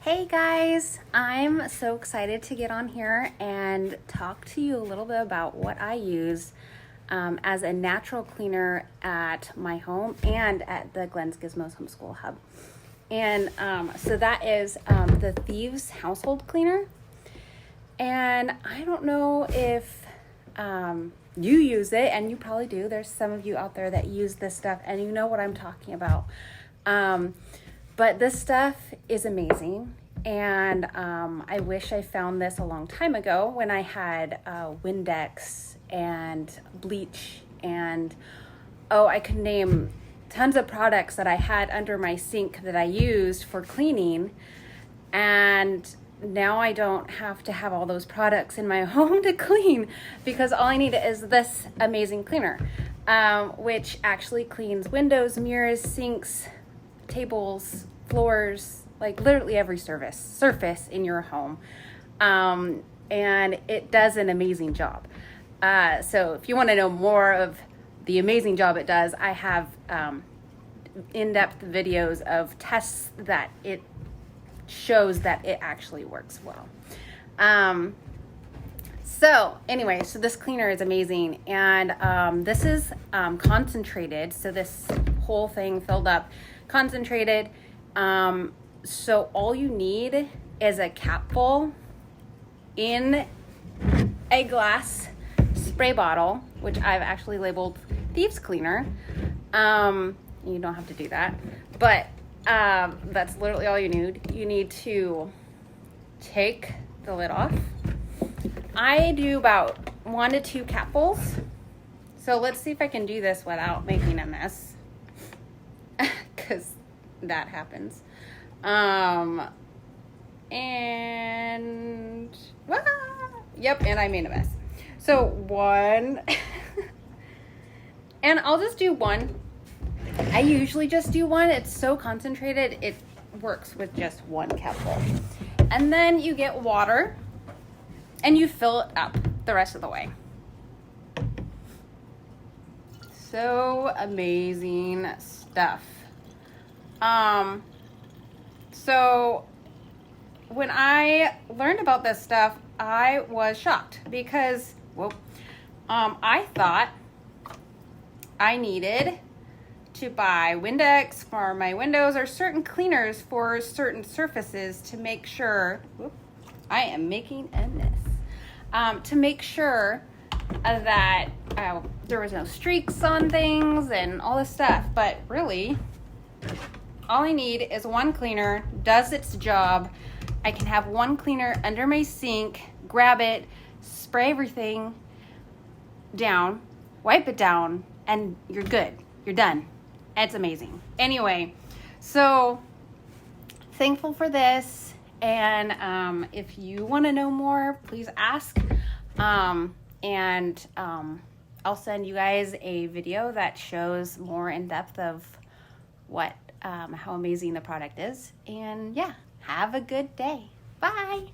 Hey guys, I'm so excited to get on here and talk to you a little bit about what I use as a natural cleaner at my home and at the Glenn's Gizmos Homeschool Hub. And so that is the Thieves household cleaner. And I don't know if you use it, and you probably do. There's some of you out there that use this stuff and you know what I'm talking about. But this stuff is amazing, and I wish I found this a long time ago when I had Windex and bleach and, I could name tons of products that I had under my sink that I used for cleaning, and now I don't have to have all those products in my home to clean because all I need is this amazing cleaner, which actually cleans windows, mirrors, sinks, tables, floors, like literally every surface in your home. And it does an amazing job. So if you want to know more of the amazing job it does, I have in-depth videos of tests that it shows that it actually works well. So this cleaner is amazing, and this is concentrated. So this whole thing filled up, concentrated. So all you need is a capful in a glass spray bottle, which I've actually labeled Thieves Cleaner. You don't have to do that, but that's literally all you need. You need to take the lid off. I do about 1 to 2 capfuls. So let's see if I can do this without making a mess, because that happens. And I made a mess. So 1, and I'll just do 1. I usually just do 1. It's so concentrated, it works with just 1 capful. And then you get water and you fill it up the rest of the way. So amazing stuff. So when I learned about this stuff, I was shocked because, I thought I needed to buy Windex for my windows or certain cleaners for certain surfaces to make sure, I am making a mess, to make sure that there was no streaks on things and all this stuff. But really, all I need is 1 cleaner, does its job. I can have 1 cleaner under my sink, grab it, spray everything down, wipe it down, and you're good. You're done. It's amazing. Anyway, so thankful for this. And if you want to know more, please ask. I'll send you guys a video that shows more in depth of how amazing the product is. And yeah, have a good day. Bye.